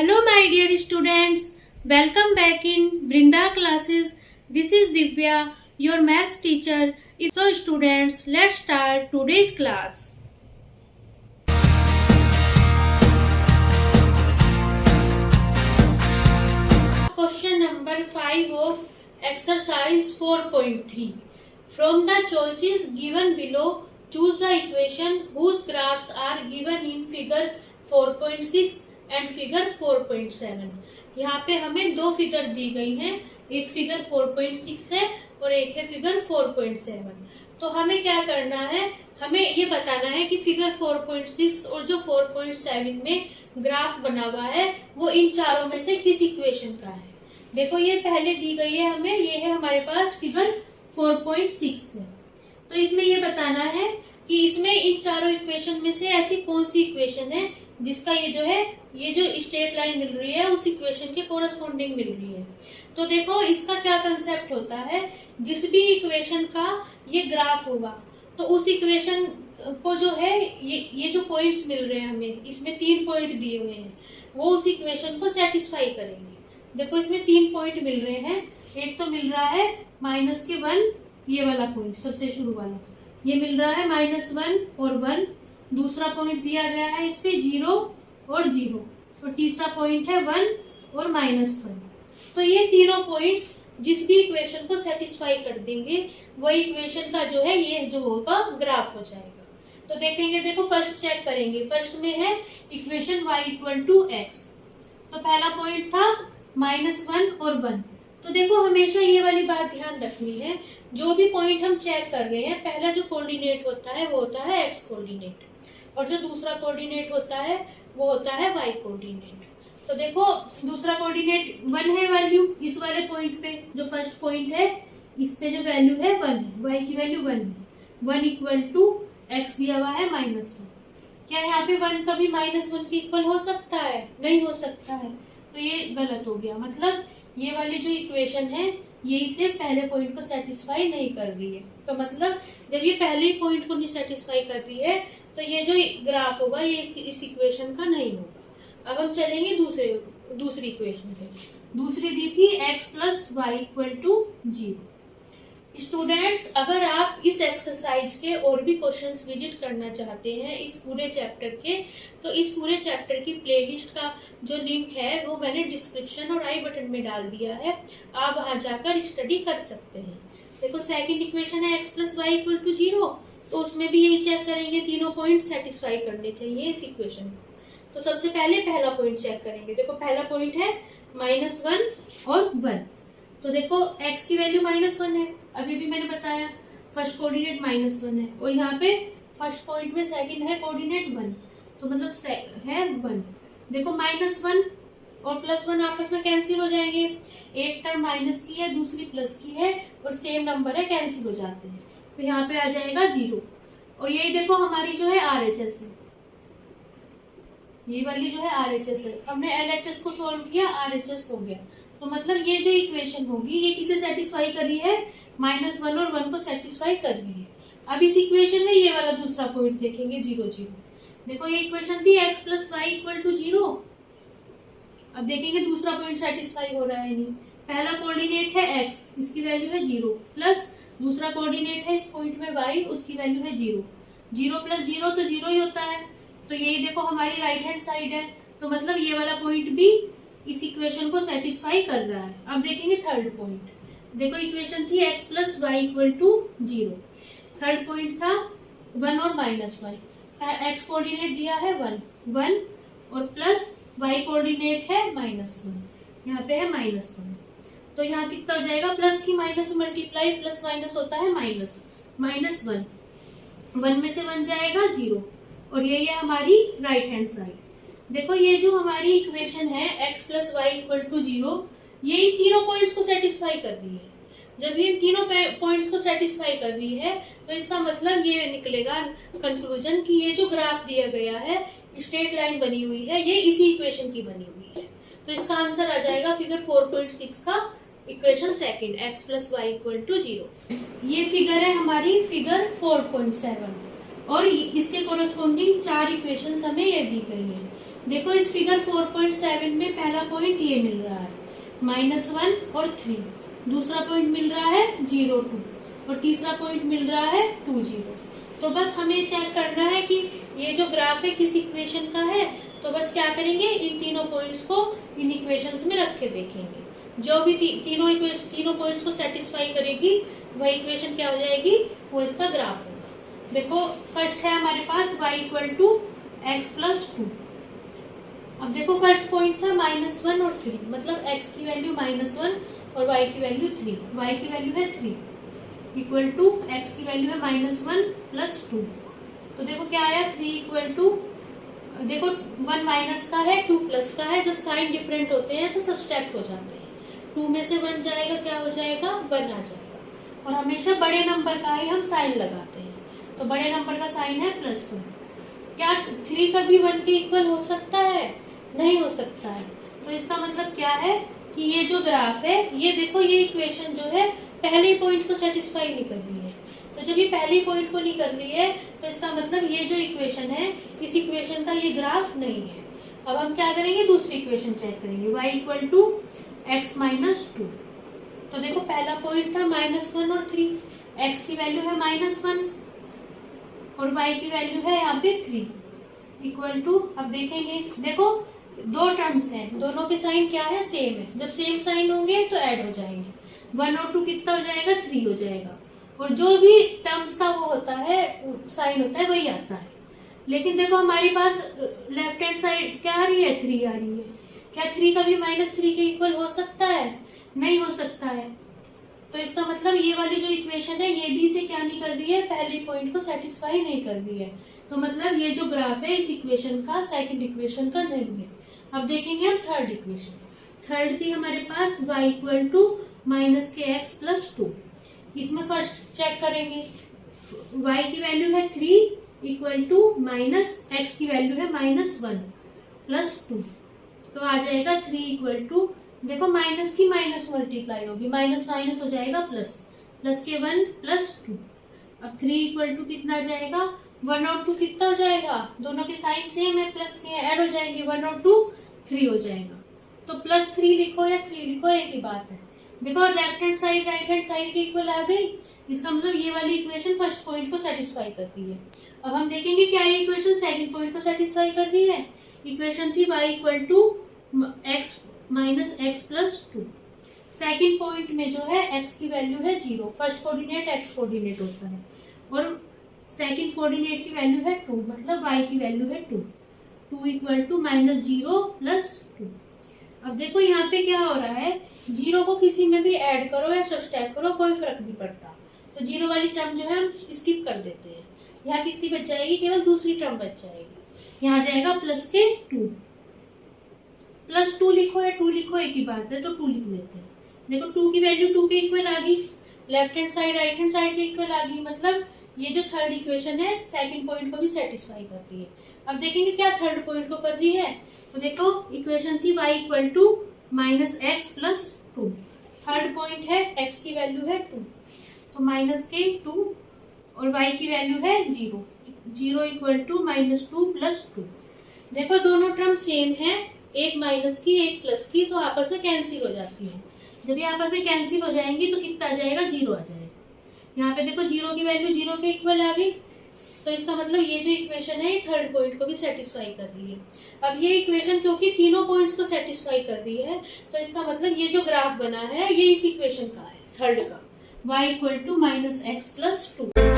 Hello my dear students, welcome back in Brinda classes. This is Divya, your maths teacher. So students, let's start today's class. Question number 5 of exercise 4.3. From the choices given below, choose the equation whose graphs are given in figure 4.6 and figure 4.7। यहाँ पे हमें दो figure दी गई हैं, एक figure 4.6 है और एक है फिगर 4.7। तो हमें क्या करना है, हमें ये बताना है कि फिगर 4.6 और जो 4.7 में ग्राफ बना हुआ है वो इन चारों में से किस इक्वेशन का है। देखो ये पहले दी गई है हमें, ये है हमारे पास फिगर 4.6 है। तो इसमें ये बताना है कि इसमें इन चारों इक्वेशन में से ऐसी कौन सी इक्वेशन है जिसका ये जो है, ये जो स्ट्रेट लाइन मिल रही है उस इक्वेशन के कोरस्पॉन्डिंग मिल रही है। तो देखो इसका क्या कंसेप्ट होता है, जिस भी इक्वेशन का ये ग्राफ होगा तो उस इक्वेशन को जो है ये जो पॉइंट्स मिल रहे हैं हमें, इसमें 3 पॉइंट दिए हुए हैं, वो उस इक्वेशन को सेटिस्फाई करेंगे। देखो इसमें 3 पॉइंट मिल रहे हैं, एक तो मिल रहा है -1, ये वाला पॉइंट सबसे शुरू वाला, ये मिल रहा है -1 और 1। दूसरा पॉइंट दिया गया है इस पे 0 और 0, और तीसरा पॉइंट है 1 और -1। तो ये तीनों पॉइंट्स जिस भी इक्वेशन को सेटिस्फाई कर देंगे वही इक्वेशन का जो है ये जो होगा ग्राफ हो जाएगा। तो देखेंगे, देखो फर्स्ट चेक करेंगे, फर्स्ट में है इक्वेशन y = x। तो पहला पॉइंट था -1 और 1। तो देखो हमेशा ये वाली बात ध्यान रखनी है, जो भी पॉइंट हम चेक कर रहे हैं पहला जो कोऑर्डिनेट होता है वो होता है x कोऑर्डिनेट, और जो दूसरा कोऑर्डिनेट होता है वो होता है y कोऑर्डिनेट। तो देखो दूसरा कोऑर्डिनेट 1 है वैल्यू इस वाले पॉइंट पे, जो फर्स्ट पॉइंट है इस पे जो वैल्यू है 1 है, y की वैल्यू 1 है। 1 = x दिया हुआ है -1। क्या यहाँ पे 1 कभी -1 के इक्वल हो सकता है? नहीं हो सकता है, तो ये गलत हो गया। मतलब ये वाली जो इक्वेशन है ये इसे पहले पॉइंट को सेटिस्फाई नहीं कर रही है। तो मतलब जब ये पहले पॉइंट को नहीं सेटिस्फाई कर रही है तो ये जो ग्राफ होगा ये इस इक्वेशन का नहीं होगा। अब हम चलेंगे दूसरी इक्वेशन पे। दूसरी दी थी x + y = 0। स्टूडेंट्स, अगर आप इस एक्सरसाइज के और भी क्वेश्चंस विजिट करना चाहते हैं इस पूरे चैप्टर के, तो इस पूरे चैप्टर की प्लेलिस्ट का जो लिंक है वो मैंने डिस्क्रिप्शन और आई बटन में डाल दिया है, आप वहां जाकर स्टडी कर सकते हैं। देखो सेकंड इक्वेशन है x + y = 0, तो उसमें भी यही चेक करेंगे, तीनों पॉइंट सेटिस्फाई करने चाहिए इस इक्वेशन को। तो सबसे पहले पहला पॉइंट चेक करेंगे। देखो पहला पॉइंट है -1 और 1। तो देखो x की वैल्यू -1 है, अभी भी मैंने बताया फर्स्ट कोऑर्डिनेट -1 है, और यहाँ पे फर्स्ट पॉइंट में सेकंड है कोऑर्डिनेट 1, तो मतलब है 1। देखो -1 और +1 आपस में कैंसिल हो जाएंगे, एक टर्म माइनस की है दूसरी प्लस की है और सेम नंबर है, कैंसिल हो जाते हैं। तो यहाँ पे आ जाएगा 0। और यही देखो हमारी जो है RHS है, ये वाली जो है RHS है। हमने LHS को सॉल्व किया, RHS हो गया। तो मतलब ये जो इक्वेशन होगी ये किसे सेटिस्फाई कर रही है, -1 और 1 को सेटिस्फाई कर रही है। अब इस इक्वेशन में ये वाला दूसरा पॉइंट देखेंगे 0 0। देखो ये इक्वेशन थी x + y = 0। अब देखेंगे दूसरा पॉइंट सेटिस्फाई हो रहा है नहीं। पहला कोऑर्डिनेट है x, इसकी वैल्यू है 0, प्लस दूसरा कोऑर्डिनेट है इस पॉइंट में y, उसकी वैल्यू है 0। 0 + 0 तो 0 ही होता है, तो यही देखो हमारी राइट हैंड साइड है। तो मतलब ये वाला पॉइंट भी इस इक्वेशन को सेटिस्फाई कर रहा है। अब देखेंगे थर्ड पॉइंट। देखो इक्वेशन थी x + y = 0, थर्ड पॉइंट था 1 और -1। x कोऑर्डिनेट दिया है 1 और प्लस y कोऑर्डिनेट है -1, यहाँ पे है -1। तो यहाँ कितना हो जाएगा, प्लस की माइनस मल्टीप्लाई, प्लस माइनस होता है -1 1 में से 1 जाएगा 0, और यही है हमारी राइट हैंड साइड। देखो ये जो हमारी इक्वेशन है x + y = 0, ये तीनों पॉइंट्स को सेटिस्फाई कर रही है। जब ये तीनों पॉइंट्स को सेटिस्फाई कर रही है तो इसका मतलब ये निकलेगा कंक्लूजन कि ये जो ग्राफ दिया गया है, स्ट्रेट लाइन बनी हुई है, ये इसी इक्वेशन की बनी हुई है। तो इसका आंसर आ जाएगा फिगर 4.6 का इक्वेशन सेकंड, x + y = 0। ये फिगर है हमारी फिगर 4.7, और इसके कोरस्पॉन्डिंग 4 इक्वेशंस हमें ये दी गई है। देखो इस फिगर 4.7 में पहला पॉइंट ये मिल रहा है -1 और 3, दूसरा पॉइंट मिल रहा है 0 2 और तीसरा पॉइंट मिल रहा है 2 0। तो बस हमें चेक करना है कि ये जो ग्राफ है किस इक्वेशन का है। तो बस क्या करेंगे, इन तीनों पॉइंट्स को इन इक्वेशंस में रख के देखेंगे। जो भी तीनों पॉइंट्स को सेटिस्फाई करेगी वह इक्वेशन क्या हो जाएगी, वो इसका ग्राफ होगा। देखो फर्स्ट है हमारे पास y = x + 2। अब देखो फर्स्ट पॉइंट था -1 और 3, मतलब x की वैल्यू -1 और y की वैल्यू 3। y की वैल्यू है 3 = x की वैल्यू है -1 + 2। तो देखो क्या आया, 3 = देखो 1 माइनस का है 2 प्लस का है। जब साइन डिफरेंट होते हैं तो सब्सट्रैक्ट हो जाते हैं। 2 में से 1 जाएगा, क्या हो जाएगा, 1 आ जाएगा। और हमेशा बड़े नंबर का ही हम साइन लगाते हैं, तो बड़े नंबर का साइन है +1। क्या 3 कभी 1 के इक्वल हो सकता है? नहीं हो सकता है। तो इसका मतलब क्या है कि ये जो ग्राफ है, ये देखो ये इक्वेशन जो है पहले पॉइंट को सेटिस्फाई नहीं कर रही है। तो जब ये पहले पॉइंट को नहीं कर रही है तो इसका मतलब ये जो इक्वेशन है, इस इक्वेशन का ये ग्राफ नहीं है। अब हम क्या करेंगे, दूसरी इक्वेशन चेक करेंगे, y = x - 2। तो देखो पहला पॉइंट था -1 और 3, x की वैल्यू है -1 और y की वैल्यू है यहाँ पे 3 = अब देखेंगे, देखो दो टर्म्स हैं, दोनों के साइन क्या है, सेम है। जब सेम साइन होंगे तो ऐड हो जाएंगे। 1 और 2 कितना हो जाएगा, 3 हो जाएगा। और जो भी टर्म्स का वो होता है, साइन होता है, वही आता है। लेकिन देखो हमारे पास लेफ्ट हैंड साइड क्या आ रही है, 3 आ रही है। क्या 3 कभी -3 के इक्वल हो सकता है? नहीं हो सकता है। तो इसका मतलब ये वाली जो इक्वेशन है ये भी इसे क्या नहीं कर रही है, पहले पॉइंट को सेटिस्फाई नहीं कर रही है। तो मतलब ये जो ग्राफ है इस इक्वेशन का सेकंड इक्वेशन का नहीं है। अब देखेंगे हम थर्ड इक्वेशन। थर्ड थी हमारे पास y = -kx + 2। इसमें फर्स्ट चेक करेंगे, y की वैल्यू है 3 = x की वैल्यू है -1 + 2। तो आ जाएगा 3 देखो माइनस की माइनस मल्टीप्लाई होगी, माइनस माइनस हो जाएगा प्लस, प्लस के 1 + 2। अब 3 कितना आ जाएगा, 1 और 2 कितना हो जाएगा, दोनों के साइन सेम है, प्लस के ऐड हो जाएंगे, 1 और 2 3 हो जाएगा। तो +3 लिखो या 3 लिखो, एक ही बात है। देखो left hand side right hand side के इक्वल आ गई। इसका मतलब ये वाली इक्वेशन फर्स्ट पॉइंट को सेटिस्फाई कर रही है। अब हम देखेंगे क्या ये इक्वेशन सेकंड पॉइंट को सेटिस्फाई कर रही है। इक्वेशन थी y = x - 2। सेकंड पॉइंट में जो है x की वैल्यू है 0, फर्स्ट कोऑर्डिनेट x कोऑर्डिनेट होता है, और सेकंड कोऑर्डिनेट की वैल्यू है 2, मतलब y की वैल्यू है 2 = -0 + 2। अब देखो यहाँ पे क्या हो रहा है, 0 को किसी में भी ऐड करो या सब्ट्रैक्ट करो कोई फर्क नहीं पड़ता। तो 0 वाली टर्म जो है हम स्किप कर देते हैं। यहाँ कितनी बच जाएगी, केवल दूसरी टर्म बच जाएगी। यहाँ जाएगा +2 +2 लिखो या 2 लिखो, एक ही बात है, तो 2 लिख लेते हैं। देखो 2 की वैल्यू 2 के इक्वल आ गई, left hand side right hand side के इक्वल आ गई। मतलब ये जो थर्ड इक्वेशन है सेकंड पॉइंट को भी सेटिस्फाई कर रही है। अब देखेंगे क्या थर्ड पॉइंट को कर रही है। तो देखो इक्वेशन थी y = -x + 2। थर्ड पॉइंट है, x की वैल्यू है 2, तो -2 और y की वैल्यू है 0 = -2 + 2। देखो दोनों टर्म सेम है, एक माइनस की एक प्लस की, तो आपस में कैंसिल हो जाती है। जब ये आपस में कैंसिल हो जाएंगी तो कितना आ जाएगा, 0 आ जाएगा। यहाँ पे देखो 0 की वैल्यू 0 के इक्वल आ गई। तो इसका मतलब ये जो इक्वेशन है ये थर्ड पॉइंट को भी सेटिस्फाई कर रही है। अब ये इक्वेशन क्योंकि तीनों पॉइंट्स को सेटिस्फाई कर रही है, तो इसका मतलब ये जो ग्राफ बना है ये इस इक्वेशन का है, थर्ड का, y = -x + 2।